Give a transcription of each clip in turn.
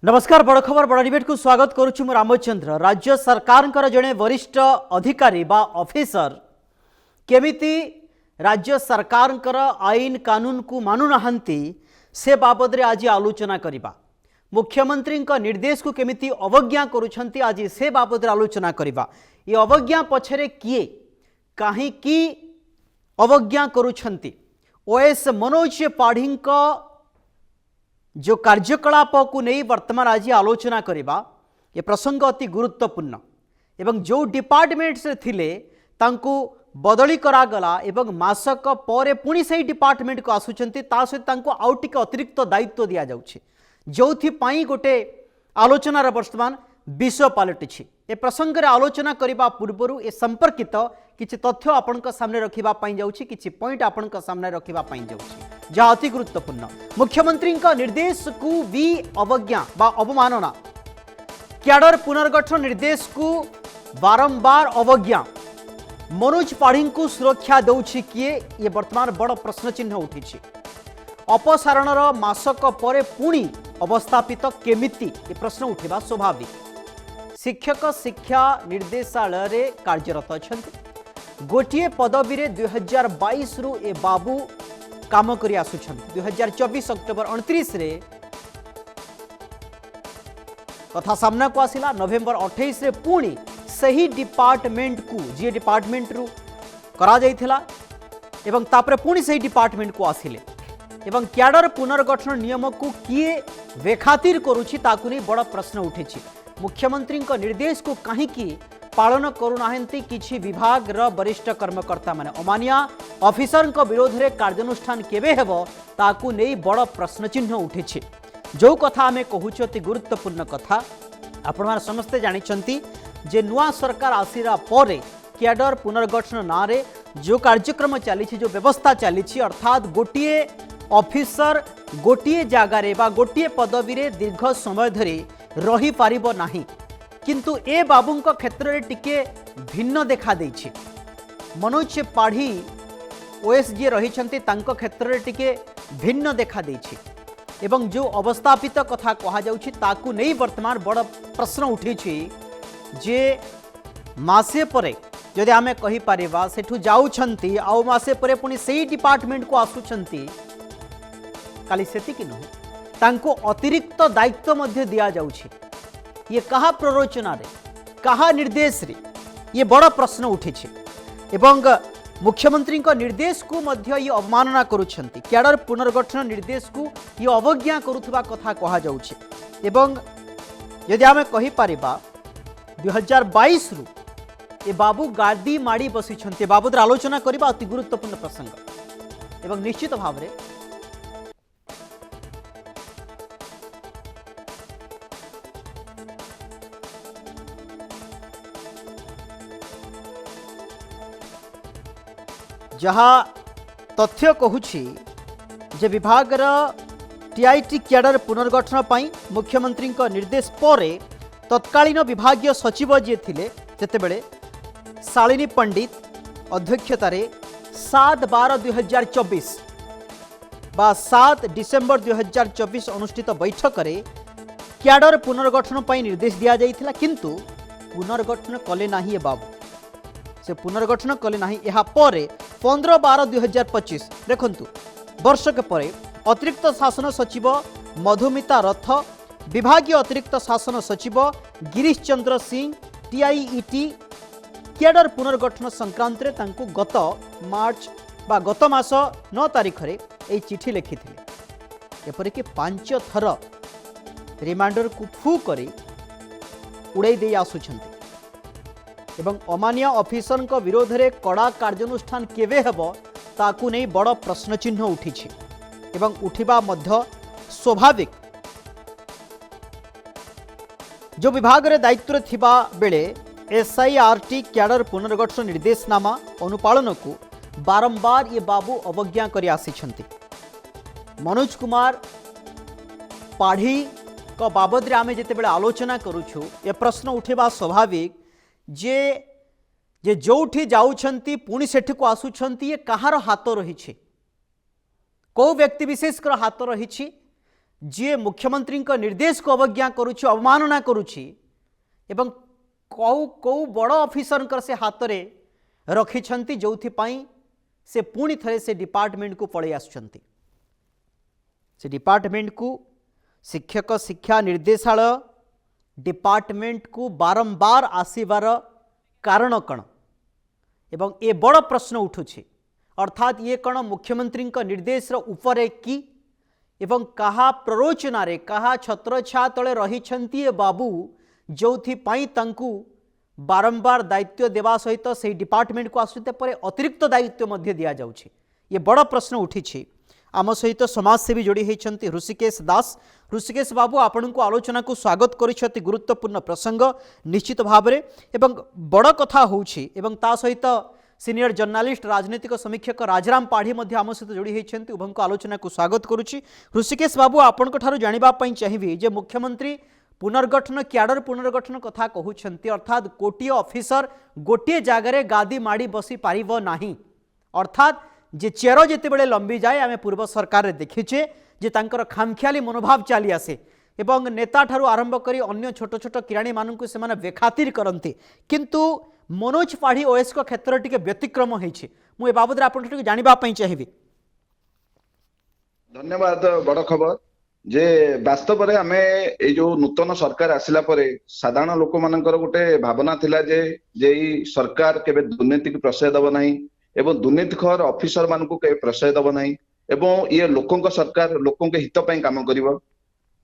नमस्कार बड़ खबर बड़ डिबेट को स्वागत करुछु मु रामचंद्र। राज्य सरकार जड़े वरिष्ठ अधिकारी बा ऑफिसर केमिति राज्य सरकार आईन कानून को मानु नाहंती से बाबद आज आलोचना करिबा। मुख्यमंत्री निर्देश को केमिति अवज्ञा करुछंती आज से बाबद आलोचना करिबा। ये अवज्ञा पछरे किए काहे की अवज्ञा करुछंती ओएस मनोज पाढ़ी जो कार्यकलाप को नहीं वर्तमान आज आलोचना करिबा। ये प्रसंग अति गुरुत्वपूर्ण एवं जो डिपार्टमेंट से थिले तांको बदली करागला एवं मासक पर पुणी से डिपार्टमेंट को आसुचंती ता सहित तांको आउ टिके अतिरिक्त दायित्व दिया जाउछि जोथि पई गोटे आलोचनार वर्तमान विषय पलटिछि। ए प्रसंग रे आलोचना करिबा पूर्वरु ए संपर्कित किछि तथ्य आपनका सामने रखिबा पई जाउछि, किछि पॉइंट आपनका सामने रखिबा पई जाउछि जहा अति गुरुत्वपूर्ण। मुख्यमंत्री निर्देश को भी अवज्ञा बा अवमानना, क्याडर पुनर्गठन निर्देश को बारंबार अवज्ञा, मनोज पाढ़ी को सुरक्षा दौछि किए, ये वर्तमान बड़ प्रश्न चिन्ह उठी। अपसारणर मासक पर पुणी अवस्थापित केमिति ये प्रश्न उठा स्वाभाविक। शिक्षक शिक्षा निर्देशालय रे कार्यरत अछंती, गोटिए पदवी रे 2022 रु ए बाबू काम करी आसुछंती। 2024 अक्टोबर 29 रे कथा सामना को आसिला। नवेम्बर 28 रे पुणी सही डिपार्टमेंट को जी डिपार्टमेंट रु करा जाइथिला एवं तापरे पुणी सही डिपार्टमेंट को आसिले एवं क्याडर पुनर्गठन नियम को किए बेखातिर करुछि ताकु नै बड़ प्रश्न उठिछि। मुख्यमंत्री निर्देश को कहीं पालन करूनाहंती किछि विभाग र वरिष्ठ कर्मकर्ता माने। अमानिया ऑफिसर विरोध में कार्यानुष्ठान केबे हेबो ताकु नै बड़ प्रश्न चिन्ह उठिछि। जो कथा आमे कहूछु अति गुरुत्वपूर्ण कथा। आपण माने समस्ते जानिछंती जे नुआ सरकार आसिरा परे क्याडर पुनर्गठन नारे जो कार्यक्रम चली जो व्यवस्था चली अर्थात गोटिए ऑफिसर गोटिए जगार बा गोटिए पदवी रे दीर्घ समय धरी रही पारिबो नाही, किंतु ए बाबूंक क्षेत्र रे टिके भिन्न देखा देछि। मनोज पाढ़ी ओएस जी रही तांको क्षेत्र रे टिके भिन्न देखा देछि एवं जो अवस्थापित कथा कहा जाउछि ताकु नै वर्तमान बड़ प्रश्न उठिछि जे मासे परे जदि आमे कहि परिबा सेठु जाउछंती आउ मासे परे पुनी सेही डिपार्टमेंट को आसुछंती काली सेति कि नहे तांको अतिरिक्त दायित्व मध्य दिया जाउछि। ये कहा प्ररोचना रे कहा निर्देश रे ये बड़ प्रश्न उठिछि एवं मुख्यमंत्री निर्देश को मध्य ये अवमानना करुछंती। क्याडर पुनर्गठन निर्देश को ये अवज्ञा करुथबा कथा कहा जाउछि एवं यदि आमे कहि परिबा 2022 रु ए बाबू गादी माड़ी बसिछंती बाबद आलोचना करबा अति गुरुत्वपूर्ण प्रसंग एवं निश्चित भाव रे जहाँ तथ्य कहूछि जे विभाग टीआईटी क्याडर पुनर्गठन पाई मुख्यमंत्री निर्देश परे तत्कालीन विभागीय सचिव जी थिले जेतेबेले शालिनी पंडित अध्यक्षतार 7/12/2024 बा 7 डिसेम्बर 2024 अनुष्ठित बैठक रे क्याडर पुनर्गठन पाई निर्देश दिया जाइथिला, किंतु पुनर्गठन कले नाही ए बाबू से पुनर्गठन कले नाही। एहा परे 15/12/2025 देखंतु वर्षक परे अतिरिक्त शासन सचिव मधुमिता रथ, विभागीय अतिरिक्त शासन सचिव गिरीश चंद्र सिंह टीआईईटी क्याडर पुनर्गठन संक्रांत रे तांको गत मार्च बा गत मास 9 तारिख रे ए चिठी लिखिथिले। एपरिक 5 थर रिमाइंडर को फू करी उड़ाई दे आसुछंती एवं अमानिया ऑफिसर विरोध में कड़ा कार्यानुष्ठान केवे हेबो ताकू नहीं बड़ प्रश्न चिन्ह उठिछि एवं उठिबा मध्य स्वाभाविक। जो विभाग रे दायित्व थिबा बेले एसआईआरटी क्याडर पुनर्गठन निर्देशनामा अनुपालन को बारंबार ये बाबू अवज्ञा करी आसिछंती। मनोज कुमार पाढ़ी को बाबद रे आमे जेतेबेले आलोचना करूछु ये प्रश्न उठिबा स्वाभाविक जे जे जोठी जाउछंती पुणी सेठ को आसुछंती ये कहार हाथ रही, कौ व्यक्ति विशेष हाथ रही जी मुख्यमंत्री निर्देश को अवज्ञा करुछि अवमानना करुछि एवं कौ कौ बड़ ऑफिसर से हाथ में रखिछंती जोथिपाई से पुणी थे से डिपार्टमेंट को पड़े आसुछंती से डिपार्टमेंट को शिक्षक शिक्षा निर्देशालय डिपार्टमेंट को बारंबार आसीबार कारण कण एवं ए बड़ प्रश्न उठुछि अर्थात ये कण मुख्यमंत्री निर्देश उपरे की एवं कहा प्ररोचना रे कहा छत्रछा तले रहिछंती ए बाबू जोथिपाई तांकू बारंबार दायित्व देवा सहित से डिपार्टमेंट को आसुते पर अतिरिक्त दायित्व मध्य दिया जाउछि ये बड़ प्रश्न उठिछि आम सहित समाजसेवी जोड़ी होती ऋषिकेश दास ऋषिकेश बाबू आपण को आलोचना को स्वागत कर गुरुत्वपूर्ण प्रसंग निश्चित भाव में एवं बड़ कथा होउछि एवं ता सहित सीनियर जर्नालीस्ट राजनीतिक समीक्षक राजराम पाढ़ी आम सहित जोड़ी होती उभय आलोचना को स्वागत करुच्ची ऋषिकेश बाबू आपण जानापी चाहिए जे मुख्यमंत्री पुनर्गठन क्याडर पुनर्गठन कथा कहते अर्थात कोटी ऑफिसर गोटे जगार गादी माड़ी बसी पारिब नाही अर्थात जे चेर जिते बड़े लंबी जाए आम पूर्व सरकार देखीचे जे तांकर खामखियाली मनोभाव चली आसे एवं नेता ठारू आरंभ करी अन्य छोट छोट किराणी मानू से बेखातिर करते किंतु मनोज पाढ़ी ओएस को क्षेत्र टी व्यतिक्रम होती मुझे बाबद आपको जानापी चाहिए। धन्यवाद बड़ खबर जे वास्तव में आम ये जो नूतन सरकार आसिला परे साधारण लोक मानकर गोटे भावना थिला जे सरकार केबे दुर्नीति की प्रश्रय दब नाही एवं दुर्नीतिखोर ऑफिसर मान को प्रश्रय दब नाही एवं ये लोकों सरकार लोकों के हित ପାଇଁ काम करिवो।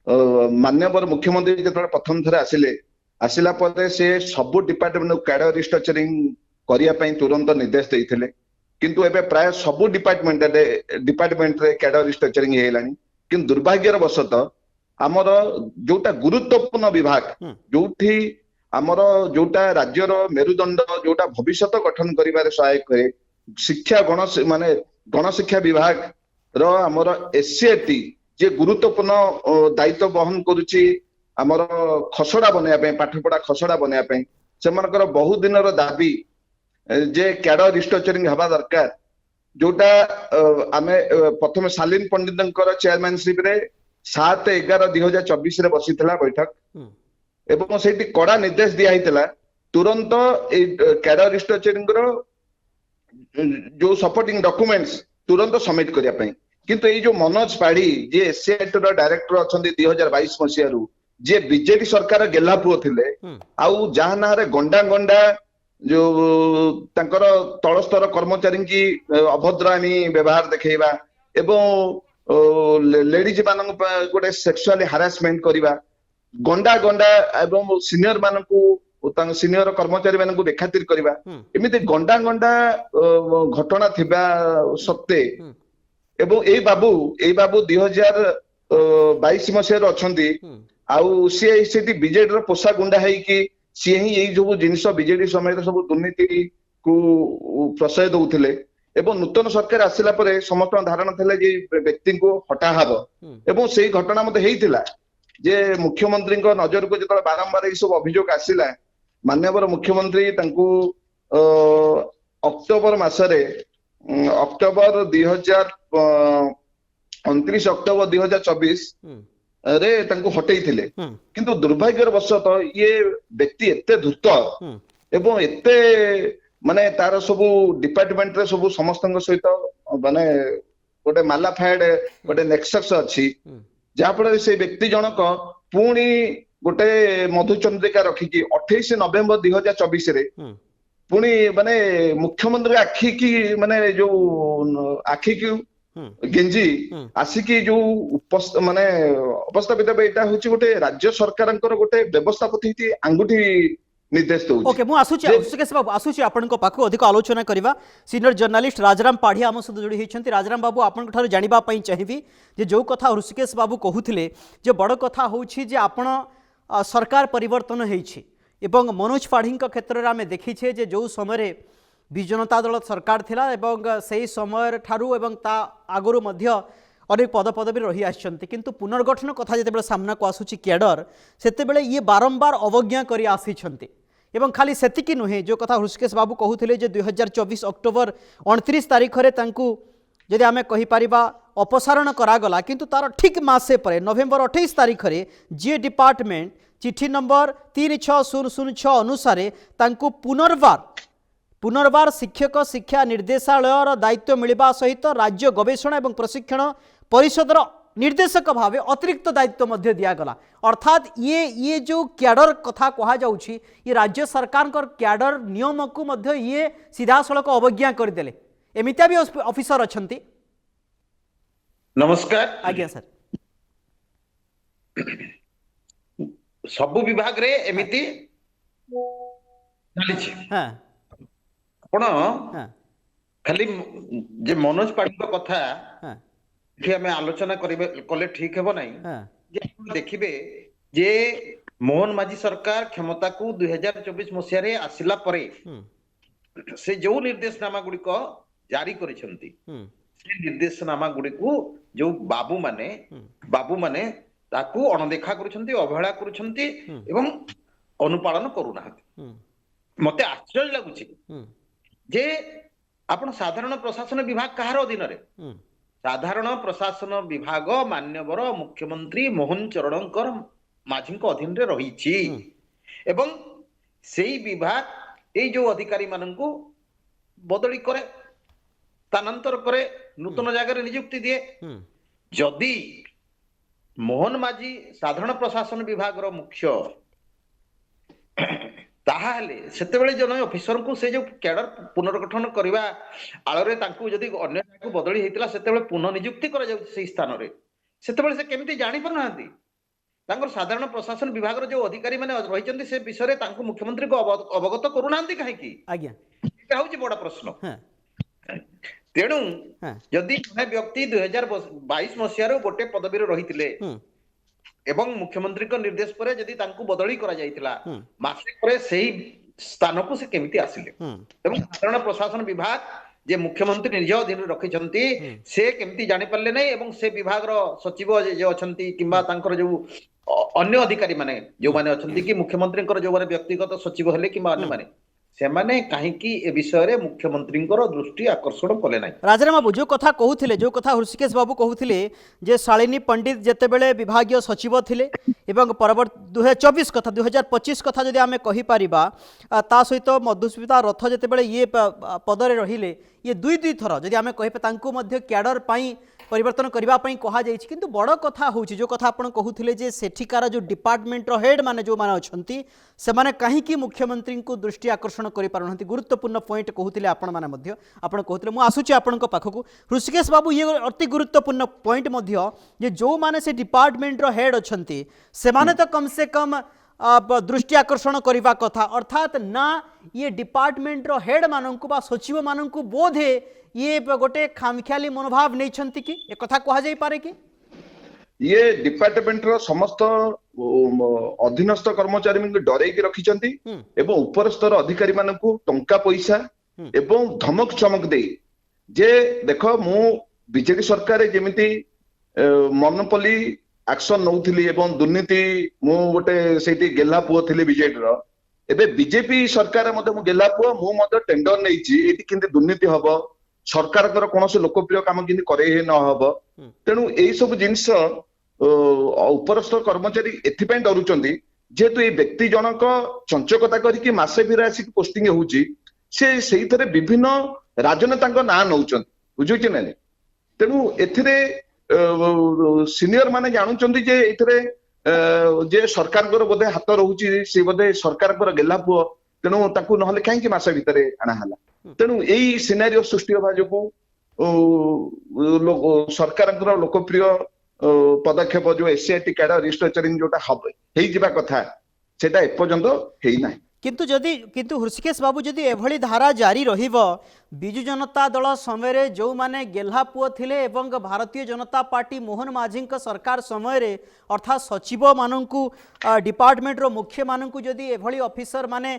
माननीय मुख्यमंत्री जेतबे प्रथम थरे आसिला परे से सब डिपार्टमेंट कैडर रिस्ट्रक्चरिंग करिया ପାଇଁ तुरंत निर्देश देइथिले किंतु एबे प्राय सब डिपार्टमेंट रे कैडर रिस्ट्रक्चरिंग हेलानी किंतु दुर्भाग्यर वशत आमर जोटा गुरुत्वपूर्ण विभाग जोठी आमर जोटा राज्यर मेरुदंड जोटा भविष्यत गठन करिबारे सहायक करे शिक्षा माने गणशिक्षा विभाग रो आमर एससीआरटी जे गुरुत्वपूर्ण दायित्व बहन करुची आमर खसड़ा बनया पे पाठपढ़ा खसड़ा बनया पे सेमानकर बहु दिन दाबी जे कैडर रिस्ट्रक्चरिंग हवा दरकार जोटा आमे प्रथम शालीन पंडित चेयरमैनशिप रे 7/11/2024 रे बसिथिला बैठक एवं सेठी कड़ा निर्देश दिया हितला तुरंत ए कैडर रिस्ट्रक्चरिंग रो जो सपोर्टिंग डॉक्यूमेंट्स तुरंत सबमिट करिया पई किंतु ए जो मनोज पाढ़ी जे एससीआईटी रो डायरेक्टर अछंती 2022 मसिया रु जे बीजेडी सरकार गेलापुओ थिले आउ जहा नारे गंडा गंडा जो तांकर तल स्तर कर्मचारी की अभद्रामी व्यवहार देखा एवं लेडीज मान गोटे सेक्सुअली हारासमेंट करवा गंडा गंडा एवं सीनियर मानू सीनियर कर्मचारी मान बेखातिर करवा एमती गंडा गंडा घटना थिबा सत्ते एवं ए बाबू 2022 मसीह अच्छी आउ सी बीजेडी पोषा गुंडा है कि सी ही यही जो जिनस बीजेडी समेत सब दुर्नीति को प्रश्रय दौले एवं नूतन सरकार आसिला परे समस्त धारणा थे जे व्यक्ति को हटा हब एवं से घटना मत होता जे मुख्यमंत्री नजर को जो बारंबार ये सब अभियोग आसिला माननीय मुख्यमंत्री अक्टोबर मसरे अक्टोबर 29 अक्टोबर 2024 रे तांको हटेई थिले किंतु दुर्भाग्यर वशत ये व्यक्ति एते धूर्त एवं एते माने तार सब डिपार्टमेंट रे सब समस्त सहित माने गोटे मालाफाइड गोटे नेक्सस अछि जहा फल से व्यक्ति जनक पुणी गोटे मधुचंद्रिका रखिकी 28 नवेम्बर 2024 रे पुणी माने मुख्यमंत्री आखि की माने जो आखि की गेंजी आसिकी जो माने उपस्थापित एटा होची गोटे राज्य सरकार गोटे व्यवस्थापति आंगुठी निर्देश दउछि। ओके मु आसुची ऋषिकेश बाबू आसुची आपनको पाखो अधिक आलोचना करिवा सीनियर जर्नलिस्ट राजराम पाढ़ी आम सहित जोड़ी होती राजराम बाबू आपनको ठाରୁ जानिबा पई चाहिबी जे जो कथा ऋषिकेश बाबू कहूथिले जे बड़ कथा होउछि जे आपण सरकार परिवर्तन होइछि एवं मनोज पाढ़ी क्षेत्र में आम देखीछे जे जो समय विजु जनता दल सरकार थिला एवं सही समय ठारू एवं ता आगरु मध्य अनेक पद पदवी रही आछंती किंतु पुनर्गठन कथा जेतेबेले सामना को आसुची कैडर सेतेबेले ये बारंबार अवज्ञा करी आसीछंती एवं खाली सेतिकी नुहे जो कथा ऋषिकेश बाबू कहूथिले जे 2024 अक्टोबर 29 तारिख रे तांकू जदि आमे कहि परिबा अपसारण करागला किंतु तार ठीक मासे पर नवेम्बर 28 तारीख रे जी डिपार्टमेंट चिठी नंबर 36006 अनुसार तांको पुनर्बार शिक्षक शिक्षा निर्देशालय दायित्व मिलवा सहित राज्य गवेषणा एवं प्रशिक्षण परिषदर निर्देशक भाव अतिरिक्त दायित्व मध्य दियागला। अर्थात ये जो क्याडर कथा कहा जाउछि ये राज्य सरकार क्याडर नियम को मध्य ये सीधा सड़क अवज्ञा करदेले एमितिया भी ऑफिसर अछंती। नमस्कार आज्ञा सर। सबु विभाग रे एमिति चलिछि। हाँ आपण हाँ खाली जे मनोज पांडे कथा हाँ कि हमें आलोचना कले ठीक हेबो नहीं। हाँ जे आपण देखिबे जे मोहन माझी सरकार क्षमता को 2024 मसिया रे आसिला परे से जो निर्देशनामा गुडी को जारी करिसंती से निर्देशनामा गुडी को जो बाबू माने ताकू अणदेखा करुछंती अवहेला करुछंती एवं अनुपालन करूना। मते आश्चर्य लागुची जे आपण साधारण प्रशासन विभाग कहार अधीन रे साधारण प्रशासन विभाग मान्यवर मुख्यमंत्री मोहन चरणकर माझी अधीन रे रही एवं सेई विभाग ए जो अधिकारी माननकु बदली करे स्थानांतर करे नूतन जगह नियुक्ति दिए। जदि मोहन माझी साधारण प्रशासन विभाग रो मुख्य ताहाले सेतेबेले जन ऑफिसर को से जो कैडर पुनर्गठन करबा आळरे तांकु जदि अन्य को बदली हेतिला सेतेबेले पुनः नियुक्ति करा जाउ से स्थान रे सेतेबेले से केमिति जानि परनांती तांकर साधारण प्रशासन विभाग रो जो अधिकारी माने रहिचंती से विषय रे तांकु मुख्यमंत्री को अवगत करूनांती काहे की। आज्ञा एटा होची बडा प्रश्न। तेणु जदि जने व्यक्ति 2022 मसिया रो गोटे पदवी रे रहितिले एवं मुख्यमंत्री को निर्देश पर जदि तांकु बदली करा जाइतिला मासे परे सेही स्थान को से केमिति आसिले एवं साधारण प्रशासन विभाग जे मुख्यमंत्री निज अधीन रखिछंती से केमिति जानि परले नै एवं से विभाग रो सचिव जे अछंती किंबा तांकर जो अन्य अधिकारी माने जो माने अछंती कि मुख्यमंत्री जो माने व्यक्तिगत सचिव हेले किंबा अन्य माने सेमाने काहे की ए विषय रे मुख्यमंत्री दृष्टि आकर्षण कले ना। राजाराम बाबू जो कथा कहूथिले जो कथा हृषिकेश बाबू कहूथिले जे शालिनी पंडित जेतेबेले विभागीय सचिव थिले एवं परवर्त 2024 कथा 2025 कथा जदि आमे कहि परिबा ता सहित मधुस्मिता रथ जेतेबेले ये पदरे रहिले ये दुई थर जदि आमे कहि तांको मध्य क्याडर पाई परिवर्तन करबा पई कहा जाइछि किंतु बड़ कथा होछि जो कथा आपण कहूथिले जे सेठिकार जो डिपार्टमेंट रो हेड माने जो माने अछंती से माने काहे की मुख्यमंत्री को दृष्टि आकर्षण करि पारुनथि गुरुत्वपूर्ण पॉइंट कहूथिले आपण माने मध्य आपण कहूथिले मु आसुछि आपण को पाखकु ऋषिकेश बाबू ये अति गुरुत्वपूर्ण पॉइंट मध्य जे जो माने से डिपार्टमेंट रो हेड अछंती से माने तो कम से कम दृष्टि आकर्षण करने कथा अर्थात ना ये डिपार्टमेंट रो हेड मानंकु बा सचिव मानंकु बोधे ये गोटे खामख्याली मनोभाव नहीं छंती कि एक कथा कहा जाई पारे कि ये डिपार्टमेंट रो समस्त अधीनस्थ कर्मचारी को डराई रखी एवं ऊपर स्तर अधिकारी मानंकु टंका पैसा एवं धमक चमक दे जे देख मु बीजेपी सरकार जेमिति मोनोपोली एक्शन नौथिली एवं दुर्नीति मु गोटे सेठी गेला पुओ थिली बीजेपी रो एबे बीजेपी सरकार मते मु गेला पुओ मु मते टेंडर नैछि एठी किंते दुर्नीति हबो सरकार कर कोनोसे लोकप्रिय काम किंते करे न हबो तेनु एई सब जिंस उपरस्थ कर्मचारी एथिपै डरुचंदी जेतु ए व्यक्ति जनक चंचकता करिकि मासे फिर आसी पोस्टिंग होउची से सेही थरे विभिन्न राजनेतांक ना नौचंदी बुझुची नै तेनु एथिरे सीनियर माने जानुचंदी जे एथिरे जे सरकार कर बोधे हाथ रहुची से बोधे सरकार कर गेला पुओ तेणु ताकू नहले काहे कि मास भितरे आना हला तेणु एई सिनेरियो सृष्टि होबा जोगु सरकार कर लोकप्रिय पदक्षेप जो एससीआईटी कैडर रिस्ट्रक्चरिंग जोटा हेई जिबा कथा सेटा एपर्यंत हेई नाही किंतु हृषिकेश बाबू जदि एभली धारा जारी रहिबो बिजु जनता दल समय जो माने गेल्हा पुओ थिले एवं भारतीय जनता पार्टी मोहन माझी सरकार समय अर्थात सचिव मानंकु डिपार्टमेंट रो मुख्य मानंकु जदि एभली ऑफिसर माने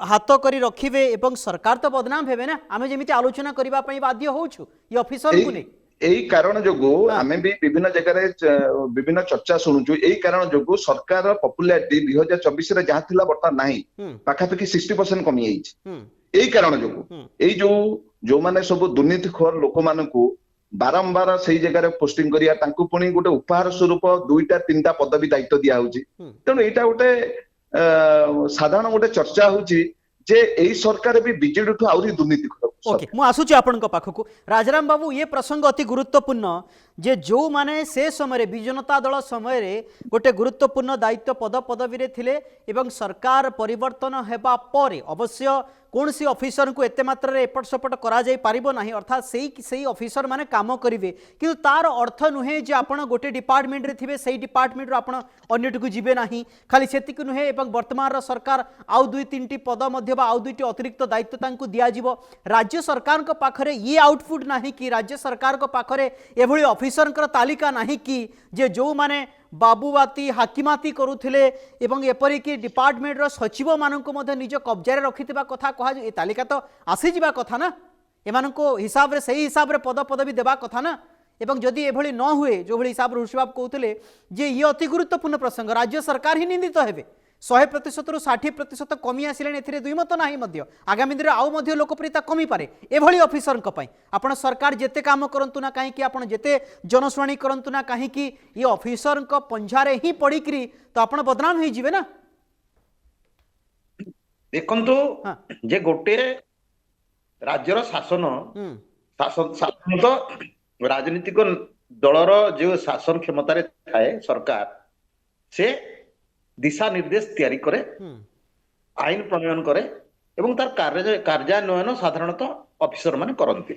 हाथ करी रखिबे एवं सरकार तो बदनाम हेबे ना आमे जेमिति आलोचना करबा पई बाध्य होउछु ये ऑफिसर को नै एई कारण जोगु आमे भी विभिन्न जगह रे विभिन्न चर्चा सुनुछु एई कारण जोगु सरकार पॉपुलैरिटी 2024 रे जहा थिला बर्ता नाही पाखापाखि 60% कमी आइछि एई कारण जोगु एई जो माने सब दुर्नीतिखोर लोक मानकु ବାରମ୍ବାର ସେଇ ଜାଗାରେ ପୋଷ୍ଟିଂ କରିବା, ତାଙ୍କୁ ପୁଣି ଗୋଟେ ଉପହାର ସ୍ୱରୂପ 2ଟା 3ଟା ପଦବୀ ଦାୟିତ୍ୱ ଦିଆ ହଉଛି। ତେଣୁ ଏଇଟା ଗୋଟେ ସାଧାରଣ ଗୋଟେ ଚର୍ଚ୍ଚା ହଉଛି ଯେ ଏଇ ସରକାର ବି ବିଜେଡି ଠୁ ଆହୁରି ଦୁର୍ନୀତି ओके मु आसुची आपण पाखक राजाराम बाबू ये प्रसंग अति गुरुत्वपूर्ण जे जो माने से समय विजु जनता दल समय गोटे गुरुत्वपूर्ण दायित्व पद पदवी थिले एवं सरकार परिवर्तन हेबा परे अवश्य कौन सी ऑफिसर को एते मात्रा रे एपट सपट करा जाई पारिबो नाही अर्थात सेही ऑफिसर माने काम करिवे किंतु तार अर्थ नुहे जे आपण गोटे डिपार्टमेंट रे थिबे सेही डिपार्टमेंट रो आपण अन्यटकु जिबे नाही खाली सेतिक नुहे एवं वर्तमान रो सरकार आउ 2-3टी पद मध्य बा आउ 2टी अतिरिक्त दायित्व तांकु दिया जिवो राज्य सरकार को पाखरे ये आउटपुट नाही कि राज्य सरकार को पाखरे एभली ऑफिसर तालिका नाही कि जे जो माने बाबूवाती हाकिमाती करुथिले एवं एपरिकी डिपार्टमेंट रो सचिव माननको मध्ये निज कब्जारे रखिथिबा कथा कहा ए तालिका तो आसी जिबा कथा ना एमानको हिसाब रे सही हिसाब रे पद पदवी देबा कथा ना एवं जदि एभली न हुए जो भली हिसाब ऋषि बाबू कहउथिले जे ये अति गुरुत्वपूर्ण प्रसंग राज्य सरकार ही निंदित हेबे 100% रु 60% कमी आसिले एथिरे दुई मत नाही मध्य आगामी दिन आउ मध्य लोकप्रियता कमी पारे एभली ऑफिसर को पई आपण सरकार जेते काम करंतु ना काहे कि आपण जेते जनशुणाणी करंतु ना काहे कि ये ऑफिसर को पंजारे ही पड़ीकरी तो आपण बदनाम होई जिवे ना देखंतु जे गोटे राज्यर शासन शासन तो राजनीतिक दलर जो शासन क्षमता रे थाए सरकार से दिशा निर्देश तैयारी करे आईन प्रणयन करे एवं तार कार्यान्वयन साधारणतः ऑफिसर माने करंती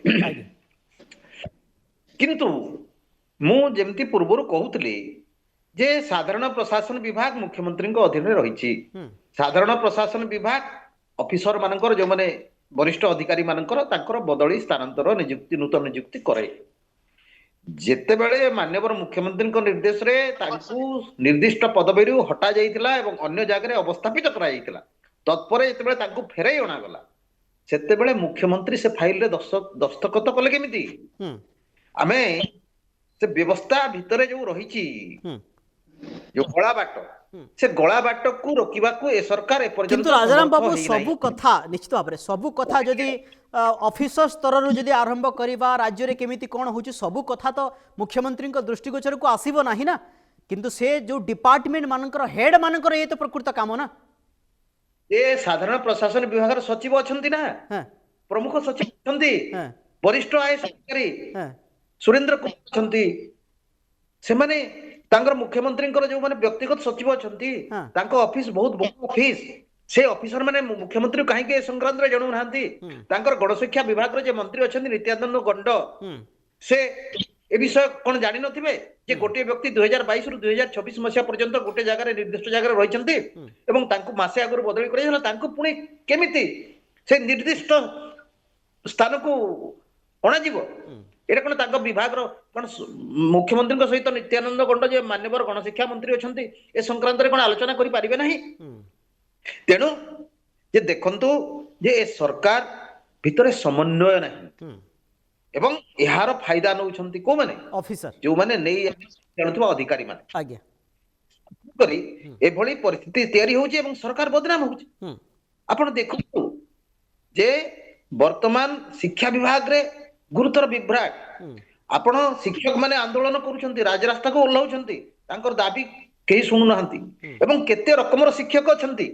किंतु मु जेमती पूर्वरु कहउतली जे साधारण प्रशासन विभाग मुख्यमंत्री को अधीन रहिछि साधारण प्रशासन विभाग ऑफिसर मानकर जो माने वरिष्ठ अधिकारी मानकर तांकर बदली स्थानांतर नियुक्ति नूतन नियुक्ति करे जेते बेले माननीय मुख्यमंत्री निर्देश रे तांकु निर्दिष्ट पदवी रु हटा जाइतिला एवं अन्य जगह अवस्थापित करा जाइतिला तत्पर जेते बेले तांकु फेराई अणा गला सेते बेले मुख्यमंत्री से फाइल रे दस्तखत कले केमिति आमे से व्यवस्था भितरे जो रहिछि जो गला बाट से गला बाट को रोकिबा को ए सरकार ए पर्यंत किंतु राजाराम बाबू सबु कथा निश्चित भाबरे सबु कथा जदी ऑफिसर स्तर रु जदी आरंभ करिबा राज्य रे केमिति कोन होची सबु कथा तो मुख्यमंत्री को दृष्टिगोचर को आसीबो नाही ना किंतु से जो डिपार्टमेंट मानकर हेड मानकर ये तो प्रकृत काम ना ए साधारण प्रशासन विभाग सचिव अछंती ना प्रमुख सचिव अछंती वरिष्ठ आईएएस अधिकारी सुरेंद्र कुमार अछंती से माने तांकर मुख्यमंत्री जो माने व्यक्तिगत सचिव अछंती तांको ऑफिस बहुत बड़ ऑफिस से ऑफिसर माने मुख्यमंत्री काहे के संक्रांत रे जणु नाहंती तांकर गणशिक्षा विभाग रे जे मंत्री अछंती नित्यानंद गंड से ए विषय कोन जानि नथिबे जे गोटे व्यक्ति 2022 रु 2026 मसिया पर्यंत गोटे जगह रे निर्दिष्ट जगह रे रहिचंती एवं तांको मासे आगर बदली करै हला तांको पुणी केमिति से निर्दिष्ट स्थान को अणा जीवो एटा कोन तांको विभाग रो कोन मुख्यमंत्री को सहित नित्यानंद गंड जे मान्यवर गणशिक्षा मंत्री अछंती ए संक्रांत रे कोन आलोचना करि पारिबे नाही तेणु जे देखंतु जे ए सरकार भितरे समन्वय नाही एवं एहार फायदा नउछंती को माने ऑफिसर जो माने नै जानथुवा अधिकारी माने आज्ञा करी एभली परिस्थिति तयारी होउची एवं सरकार बदनाम होउची आपण देखंतु जे वर्तमान शिक्षा विभाग रे गुरुतर विभ्राट आपण शिक्षक माने आंदोलन करूछंती राजरास्ता को ओल्लाउछंती तांकर दाबी केही सुनु नाहंती एवं केते रकमर शिक्षक अछंती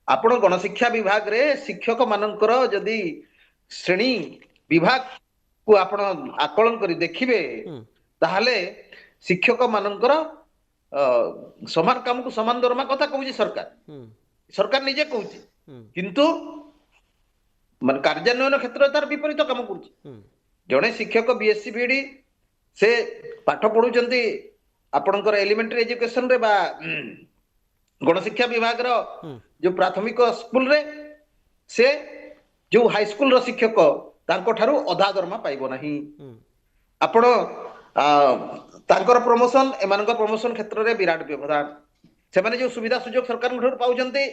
आपण गणशिक्षा विभाग रे शिक्षक मानकर जदी श्रेणी विभाग को आपण आकलन करी देखिबे ताहाले शिक्षक मानकर समान काम को समान दरमा कथा कहूची सरकार निजे कहूची किंतु मन कार्यान्वयन क्षेत्र तार विपरीत काम करूची जणे शिक्षक बीएससी बीडी से पाठ पढुचंती आपणकर एलिमेंटरी एजुकेशन रे बा गणशिक्षा विभाग रो जो प्राथमिक स्कूल रे से जो हाई स्कूल रो शिक्षक तांको ठारू अधा दरमा पाइबो नाही आपण तांकर प्रमोशन एमानकर प्रमोशन क्षेत्र रे विराट व्यवधान से माने जो सुविधा सुयोग सरकार ठारू पाउचंती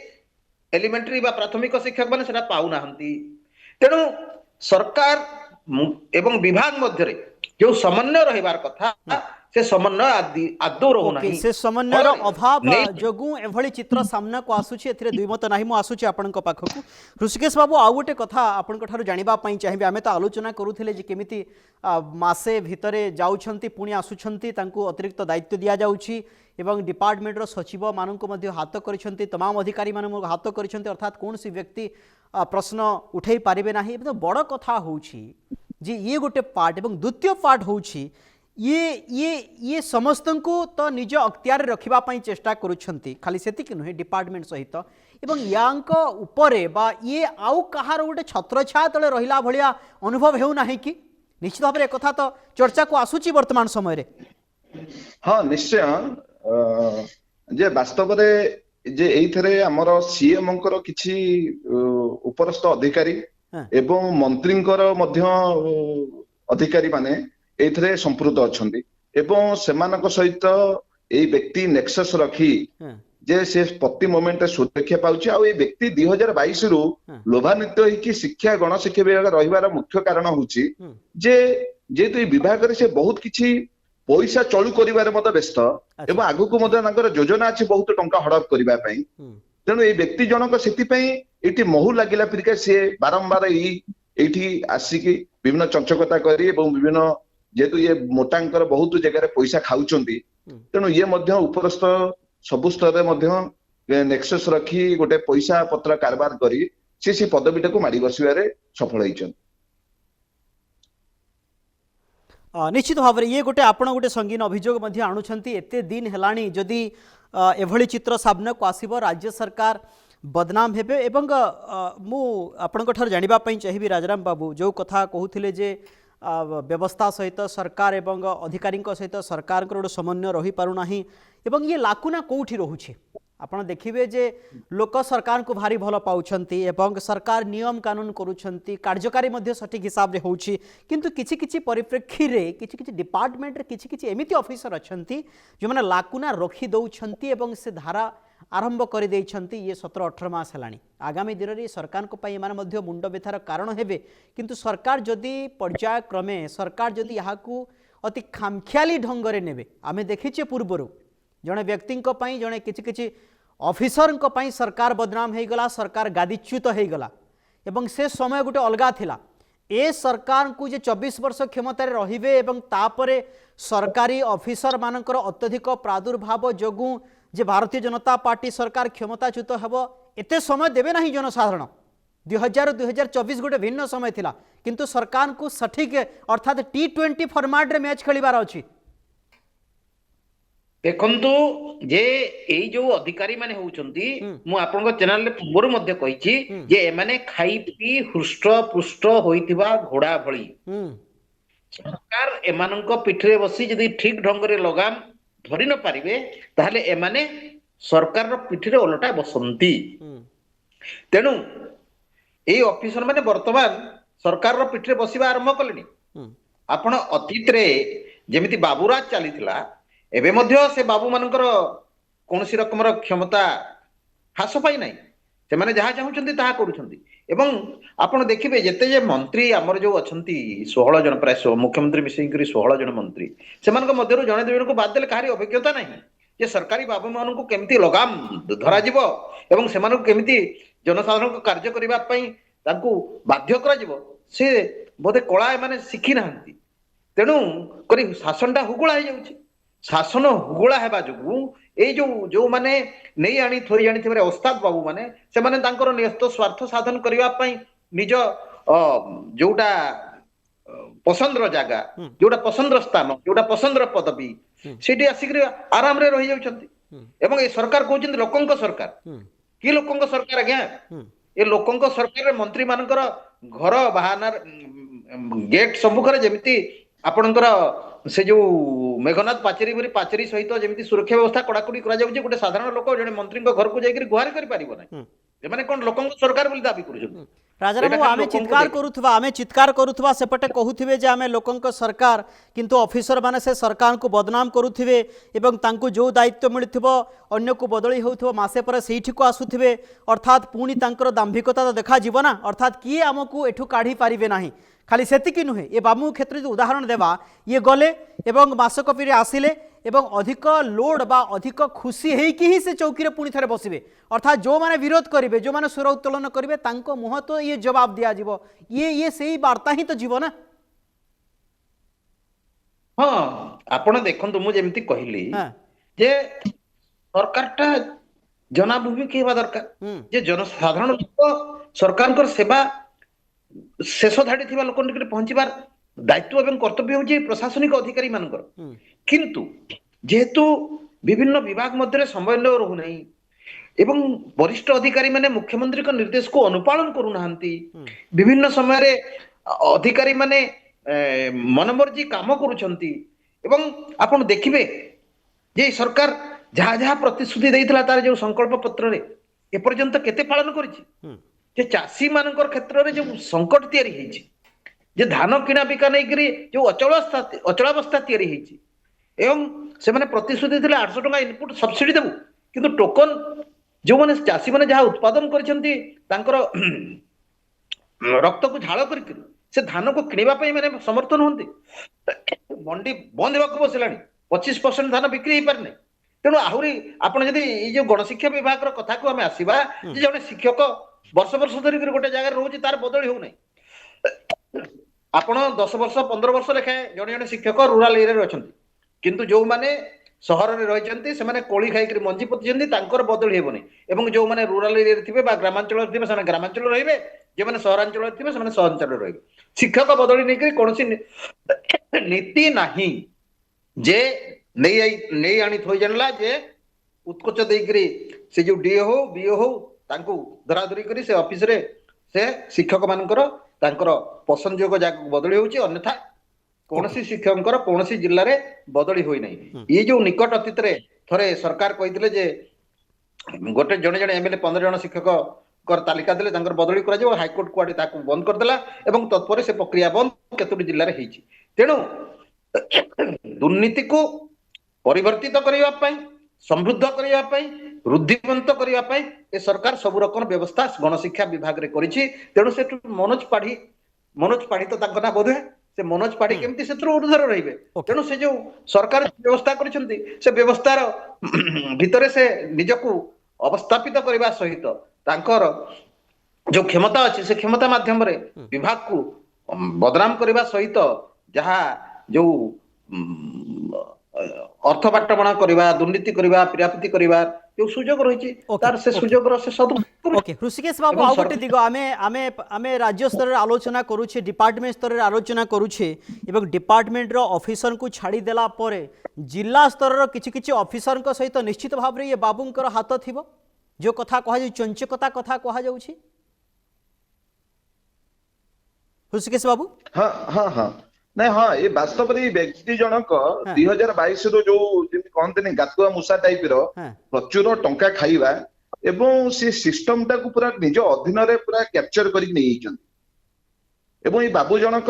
एलिमेंटरी बा प्राथमिक शिक्षक माने सेटा पाउ नाहंती तेणु सरकार एवं विभाग मध्य जो समन्वय रहिबार कथा से समन्वय आदौ ओके रहुनाही से समन्वयर फल अभाव नहीं जोगु एभली चित्र सामना को आसुची एथिरे दुईमत नाही मु आसुची आपनक पाखकु ऋषिकेश बाबू आउ गोटे कथा आपनक ठारु जानिबा पई चाहिबे आमे त आलोचना करूथिले जे केमिति मासे भितरे जाउछंती पुणी आसुछंती तांकु अतिरिक्त दायित्व दिया जाउची एवं डिपार्टमेंट रो सचिव माननको मध्ये हात करिसंती तमाम अधिकारी मान हात करिसंती अर्थात कोनसी व्यक्ति प्रश्न उठै पारिबे नाही तो बड़ कथा होउची जे ये गोटे पार्ट एवं द्वितीय पार्ट होउची ये समस्त को तो निज अख्तियार रखिबा पई चेष्टा करूछंती खाली सेतिक नुहे डिपार्टमेंट सहित एवं यांक उपरे बा ये आउ कहार गोटे छत्रछाया तले रहिला भलिया अनुभव हेउ नाही कि निश्चित भाव में कथा तो चर्चा को आसुची वर्तमान समय रे हाँ निश्चय जे वास्तव रे जे एइथरे हमर सीएम कर किछि उपरस्थ अधिकारी एवं मंत्रींकर मध्य अधिकारी माने एइथरे संपृक्त अछंती एवं सेमानक सहित एई व्यक्ति नेक्सस रखी जे से प्रति मोमेंट सुरक्षा पाउची आ ए व्यक्ति 2022 रु लोभान्वित होइकी शिक्षा गणशिक्षा विभाग रहिबार मुख्य कारण होउची जे जेतु ए विभाग रे से बहुत किछि पैसा चलू करिबारे मत व्यस्त एवं आगु को मत नगर योजना अछि बहुत टंका हड़प करिबा पई तेणु ए व्यक्ति जनक सेति पई एटी महु लागिला परिका से बारंबार एठी आसिकी विभिन्न चंचकता करी एवं विभिन्न जेतु ये मोटांकर बहुत जगह पैसा खाउचंती तेणु ये मध्य उपरस्थ सबु स्तर मध्य नेक्सस रखी गोटे पैसा पत्र कारबार करी से पदवीटा को माड़ी बसिबारे सफल होइछन निश्चित भाव में ये गोटे आपण गोटे संगीन अभियोग मध्य आणुछंती एते दिन हेलाणी जदि एभली चित्र सामने को आसीबो राज्य सरकार बदनाम हेबे एवं मु आपणक ठार जानिबा पई चाहिबी राजाराम बाबू जो कथा कहूथिले जे व्यवस्था सहित सरकार एवं अधिकारी सहित सरकार गोटे समन्वय रही पारुना एवं ये लाकुना कौटी रोचे आपड़ देखिए जे लोक सरकार को भारी भल पाउछंती एवं सरकार नियम कानून करुछंती कार्यकारी मध्य सठिक हिसाब रे होउछि किंतु किछि किछि परिप्रेक्षी रे किछि किछि डिपार्टमेंट रे किछि किछि एमिति ऑफिसर अछंती जो माने लाकुना रखी दउछंती एवं से धारा आरंभ कर देइछंती ये 17-18 मास हेलाणी आगामी दिन में सरकार को पाई मध्य मुंड व्यथार कारण हेबे किंतु सरकार जदि पर्याय क्रमे सरकार जदि याकू अति खामखियाली ढंग रे नेबे आमे देखिछे पूर्वरु जड़े व्यक्ति जड़े किछि ऑफिसर सरकार बदनाम हो गला सरकार गादीच्युत हो गला एवं से समय गोटे अलगा थिला ए सरकार को जे 24 वर्ष क्षमतार रहिबे एवं तापरे सरकारी ऑफिसर मानकर अत्यधिक प्रादुर्भाव जोगु जे भारतीय जनता पार्टी सरकार क्षमताच्युत हेब एते समय देवे नहीं जनसाधारण 2000-2024 गोटे भिन्न समय थिला किंतु सरकार को सठिक अर्थात T20 फॉर्मेट रे मैच खेलिबार अछि देखंतु जे एई जो अधिकारी माने होउचंती मु आपन चैनल रे पूर्व मध्य कहिछि जे एमाने खाई पी हृष्ट पुष्ट होइतिबा घोड़ा भଳି सरकार एमानंक पिठरे बसी जदी ठीक ढंग रे लगाम धरि न पारिबे ताहले एमाने सरकार रो पिठरे ओलटा बसंती तेनु एई ऑफिसर माने वर्तमान सरकार रो पिठरे बसिबा आरंभ कलेनी आपण अतीत रे जेमिति बाबूराज चलीथिला एबे मध्य से बाबू मानकर कोनसी रकमर क्षमता ह्रास पाई नाही से माने जहा चाहुचंती ताहा करूचंती एवं आपण देखिबे जते जे मंत्री हमर जो अछंती 16 जन प्राय मुख्यमंत्री मिसिंग करी 16 जन मंत्री से मानक मध्यरु जने दुजन को बाद देले काहरी अभिज्ञता नाही जे सरकारी बाबू मानन को केमती लगाम धरा जिवो एवं से मानक केमती जनसाधारण को कार्य करिबा पई ताकू बाध्य करा जिवो से बोधे कला माने सिखि नाहंती तेनु करी शासनटा हुगुळा हे जाउची शासन हुगुळा हेबा जोगु ए जो माने नहीं आनी थोरी आनी थिबारे ओस्ताद बाबू माने से माने तांकर न्यस्त स्वार्थ साधन करिवा पई निज जोटा पसंद रो जागा जोटा पसंद रो स्थान जोटा पसंद रो पदवी सेठी आसिक आराम रे रहि जाउछंती एवं ए सरकार कहउछंती लोकंक सरकार की लोकंक सरकार आज्ञा ए लोकंक सरकार रे मंत्री मानकर घर बाहानार गेट सम्मुखरे जेमिति आपणकर से जो मेघनाथ पाचेरी सहित जमी सुरक्षा व्यवस्था कड़ाकड़ी करा जाउछे गोटे साधारण लोक जने मंत्री घर को जाइकरी गुहार करि पारिबो नै एमाने कोन लोकंक सरकार बोली दाबी करूछन राजाराम आमे चित्कार करूथबा सेपटे कहूथिबे जे आमे लोकंक सरकार किंतु ऑफिसर माने से सरकार को बदनाम करूथिबे एवं तांको जो दायित्व मिलिथिबो अन्य को बदली होउथिबो मासे पर सेठी को आसुथिबे अर्थात पुणी तांकर दाम्भिकता तो देखा जीवना अर्थात किए आमको एठू काढ़ी पारिबे नाही खाली सेतिकी नुहे ये बाबू क्षेत्र जो उदाहरण देवा ये गले एवं मासक फिर आसिले एवं अधिक लोड बा अधिक खुशी होइकी ही से चौकी रे पुणी थे बसबे अर्थात जो माने विरोध करेंगे जो माने स्वर उत्तोलन करेंगे तांको मुह तो ये जवाब दिया जीवो ये सही वार्ता ही तो जीव ना। हाँ आपण देखंतु मु जेमति कहली हाँ। जे सरकारटा जनाभिमुखी हेबा दरकार जे जनसाधारण लोक सरकारकर सेवा शेष धाड़ी थिबा लोक निकट पहुंचीबार दायित्व एवं कर्तव्य होची प्रशासनिक अधिकारी मानकर किंतु जेहेतु विभिन्न विभाग मध्य समन्वय रहू नहीं एवं वरिष्ठ अधिकारी माने मुख्यमंत्री को निर्देश को अनुपालन करू नाहंती विभिन्न समय रे अधिकारी माने मनमर्जी काम करूछंती एवं आपण देखिबे जे सरकार जहाँ जहाँ प्रतिश्रुति देइतला तार जो संकल्प पत्र रे ए पर्यंत केते पालन करिछि जे चासी मानकर क्षेत्र रे जो संकट तयारी हेछि जे धान किना बिका नै करी जो अचलावस्था तयारी हेछि एवं से माने प्रतिश्रुति दिले 800 टका इनपुट सब्सिडी देबु किंतु टोकन जो माने चासी माने जहाँ उत्पादन करिसंती तांकर रक्त को झाळ करी से धान को किनिबा पई माने समर्थन होंती मंडी बंद हेबाक बसिलानी 25% धान बिक्री हेई पारने तेणु आहुरी आपण जदि ई जो गणशिक्षा विभाग रो कथा को हमें आसीबा जे जने शिक्षक वर्ष वर्ष धरि गोटे जगह रोज तार बदली हो नहीं आपण 10 वर्ष 15 वर्ष लेखे जने जने शिक्षक रूरल एरिया रे अछंती किंतु जो माने सहर रे रहिचंती से माने कोळी खाई करी मंजी पतिचंती तांकर बदली हेबो नहीं एवं जो माने रूरल एरिया रे थिबे बा ग्रामांचल रे थिबे से ग्रामांचल रहिबे जे माने सहरांचल रे थिबे से सहरांचल रे रहिबे शिक्षक बदली नहीं करी कोनसी नीति नाही जे नहीं आनी थोई जानला जे उत्कोच देकरी से जो डीओ हो बीओ हो तांको धराधरी करी से ऑफिस रे से शिक्षक मानकर तांकर पसंद जोग जाग बदली होची अन्यथा कोनसी शिक्षककर कोनसी जिल्ला रे बदली होई नहीं ये जो निकट अतीत रे थरे सरकार कहितले जे गोटे जने जने एमएलए 15 जन शिक्षक कर तालिका देले तांकर बदली करा जे हाई कोर्ट कुआडी ताको बंद कर देला एवं तत्पर से प्रक्रिया बंद केतुडी जिल्ला रे हेची तेणु दुर्नीति को परिवर्तित करने पाई समृद्ध करने पाई वृद्धिवंत करने पाई ए सरकार सब रकम व्यवस्था गणशिक्षा विभाग रे करिछि तेणु से मनोज पाढ़ी तो तांको ना बोधे से मनोज पाढ़ी केमती से ऊर्ध्वर रहिबे तेणु से जो सरकार व्यवस्था करिसंती से व्यवस्थार भितरे से निजको अवस्थापित करबा सहित तांकर जो क्षमता अछि से क्षमता माध्यम रे विभाग को बदनाम करबा सहित जहा जो अर्थ बाटबणा करबा दुर्नीति करबा पिरापिति करबा जो सुजोग रहिछि तार से सुजोग रो से सदुपयोग ओके ऋषिकेश बाबू आ गोटे दिग आमे राज्य स्तर रे आलोचना करूछे डिपार्टमेंट स्तर रे आलोचना करूछे एवं डिपार्टमेंट रो ऑफिसर को छाड़ी देला परे जिला स्तर रो किछि किछि ऑफिसर को सहित निश्चित भाव रे ये बाबूंकर हाथ थिबो जो कथा कहा जे चंचकता कथा कहा जाउछि ऋषिकेश बाबू हाँ हाँ हाँ नहीं हाँ ये वास्तव में व्यक्ति जनक 2022 रो जो कहते गातुआ मूसा टाइप रो प्रचुर टंका खाइबा एवं से सिस्टम टा को पूरा निज अधीन रे पूरा कैप्चर करी नहीं एवं ये बाबू जनक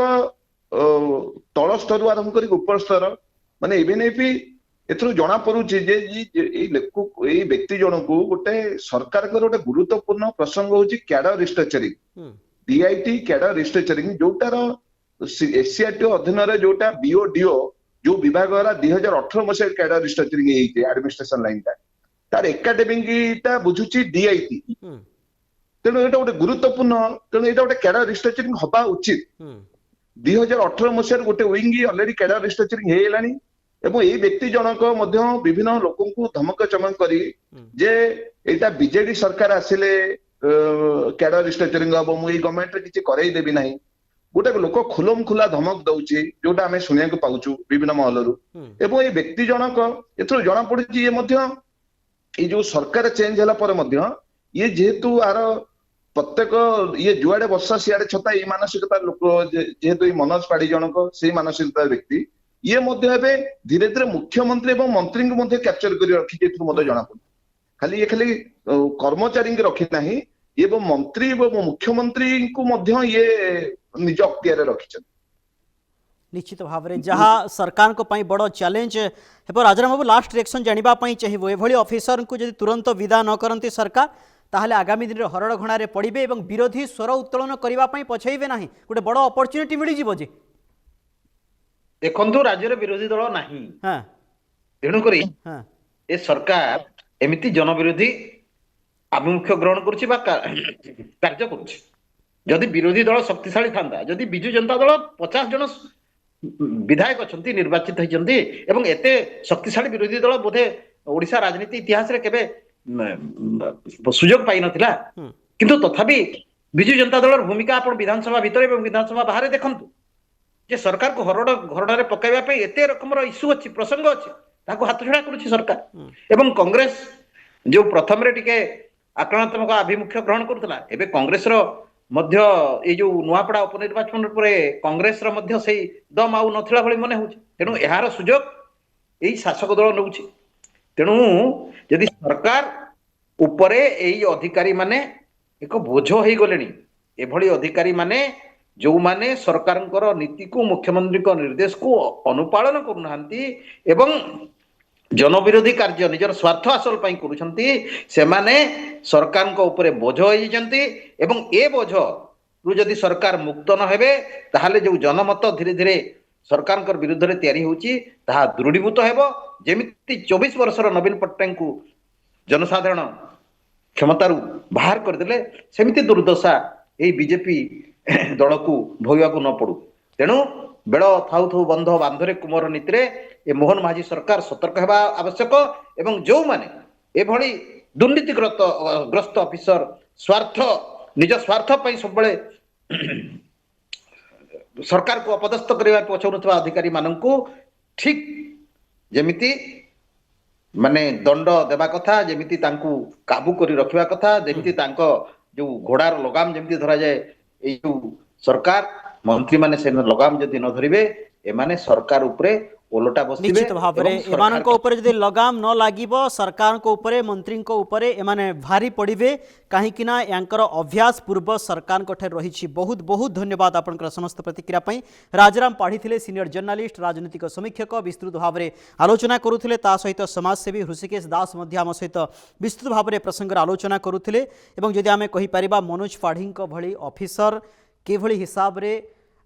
तल स्तर आरंभ करी ऊपर स्तर माने इवन भी एथरो जना पड़ुछि जे ये व्यक्ति जनक गोटे सरकार को गोटे गुरुत्वपूर्ण प्रसंग होछि cadre restructuring DIT cadre restructuring जोटार एससीआरटी अधीन जोटा बीओडीओ जो विभाग 2018 मसीह कैडर रिस्ट्रक्चरिंग एडमिनिस्ट्रेशन लाइन तार एकाडेमिक बुझुची डीआईटी तेणु ये गोटे गुरुत्वपूर्ण तेणु ये गोटे कैडर रिस्ट्रक्चरिंग हवा उचित 2018 मसीह गोटे विंग ऑलरेडी कैडर रिस्ट्रक्चरिंग हेलानी एवं ये व्यक्ति जनक विभिन्न लोक धमक चमक करी जे एटा बीजेडी सरकार आसिले कैडर रिस्ट्रक्चरिंग हम मुझे गवर्नमेंट किसी करई देबी नहीं गोटे लोक खुलम खुला धमक दउची जोटा आमे सुनिया को पाउचु विभिन्न महलरु एवं ये व्यक्ति जनक एथरो जना पड़ुची ये मध्य ये जो सरकार चेंज होला पर मध्य ये जेहेतु आर प्रत्येक ये जुआडे वर्षा सियाडे छता ये मानसिकता लोक जेहेतु मनोज पाढ़ी जनक से मानसिकता व्यक्ति ये मध्य एबे धीरे धीरे मुख्यमंत्री एवं मंत्री को मध्य कैप्चर करी रखी जेतु मध्य जना पड़ खाली ये खाली कर्मचारी के रखी नाही एवं मंत्री एवं मुख्यमंत्री को मध्य ये निज अख्तियार रखिछन निश्चित भाव में जहाँ सरकार को पाई बड़ चैलेंज हे राजाराम बाबू लास्ट रिएक्शन जानिबा पाई चाहिबो एभली ऑफिसर को यदि तुरंत विदा न करंती सरकार ताहले आगामी दिन हरड़ घणारे पड़े और विरोधी स्वर उत्तोलन करने पछेबे ना गोटे बड़ अपरच्युनिटी मिल जाए देखु राज्य विरोधी दल नहीं हाँ तेणुक हाँ ए सरकार एमती जनविरोधी आभिमुख्य ग्रहण करुच्ची कार्य करुच्ची जदि विरोधी दल शक्तिशाली था जदि बिजु जनता दल 50 जन विधायक अच्छा निर्वाचित होती एते शक्तिशाली विरोधी दल बोधे ओडिशा राजनीति इतिहास रे केबे सुजोग पाई नथिला किंतु तथापि बिजु जनता दल भूमिका आपण विधानसभा भीतर एवं विधानसभा बाहर देखंतु जे सरकार को हरडे पकाइबा पे एते रकमर इश्यू अछि प्रसंग अछि ताको हाथ छड़ा करूछि सरकार एवं कांग्रेस जो प्रथम रे टिके आक्रामक आभिमुख्य ग्रहण करुला एबे कांग्रेस रो मध्य ए जो नुआपड़ा उपनिर्वाचन पर कांग्रेस रो मध्य सेही दम आउ नथिला भली मने होछि तेनु एहार सुजोग एही शासक दल नउछि तेनु यदि सरकार उपरे एही अधिकारी माने एक बोझ होई गलेनी एभली अधिकारी माने जो माने सरकारंकर नीति को मुख्यमंत्री को निर्देश को अनुपालन करूनांती एवं जनविरोधी कार्य निजर स्वार्थ हासिल पाई करूछंती से माने सरकार को ऊपर बोझ होई जंती एवं ए बोझ रु जदि सरकार मुक्त न हेबे ताहाले जो जनमत धीरे धीरे सरकार कर विरुद्ध रे तयारी होची ताहा दृढ़ीभूत हेबो जेमिति 24 वर्षर नवीन पट्टनायक को जनसाधारण क्षमतारू बाहर कर देले सेमिति दुर्दशा ए बीजेपी दल को भोगवा को न पड़ू तेणु बेड़ थाउ थाउ बंध बांधरे कुमर नीति ए मोहन माझी सरकार सतर्क हेबा आवश्यक एवं जो माने एभली दुर्नीतिग्रस्त ऑफिसर स्वार्थ निज स्वार्थ पई सबले सरकार को अपदस्थ करबा पछौनुवा अधिकारी माननकु ठीक जेमिति माने दंड देबा कथा जेमिति तांकु काबू करी रखिबा कथा जेमिति तांको जो घोड़ार लगाम जेमिति धरा जाए ए जो सरकार मंत्री माने से लगाम जदि न धरिबे एमाने सरकार उपरे ओलटा बसिबे निश्चित भाव में एमान को ऊपर जदि लगाम न लागिबो सरकार को ऊपर मंत्री को ऊपर एमाने भारी पड़िबे कहीं यांकर अभ्यास पूर्व सरकार को ठे रही। बहुत बहुत धन्यवाद आपनकर समस्त प्रतिक्रिया पई। राजाराम पाढ़ी थिले सीनियर जर्नलिस्ट राजनीतिक समीक्षक विस्तृत भाव में आलोचना करुथिले ता सहित समाजसेवी ऋषिकेश दास मध्य आम सहित विस्तृत भाव में प्रसंगर आलोचना करुथिले एवं जदि आमे कहि परिबा मनोज पाढ़ी भली ऑफिसर केभली हिसाब रे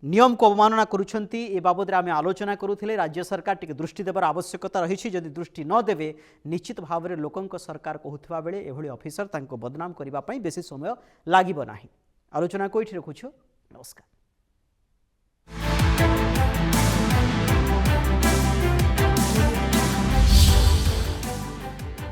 नियम को अवमानना करुछंती ए बाबद आम आलोचना करुथिले। राज्य सरकार टिके दृष्टि देवार आवश्यकता रही जदि दृष्टि न देवे निश्चित भाव में लोकंक सरकार कहूथिबा बेले एभली ऑफिसर तांको बदनाम करबा पई बेसी समय लागिबो नाही। आलोचना को इठी रखुछु। नमस्कार।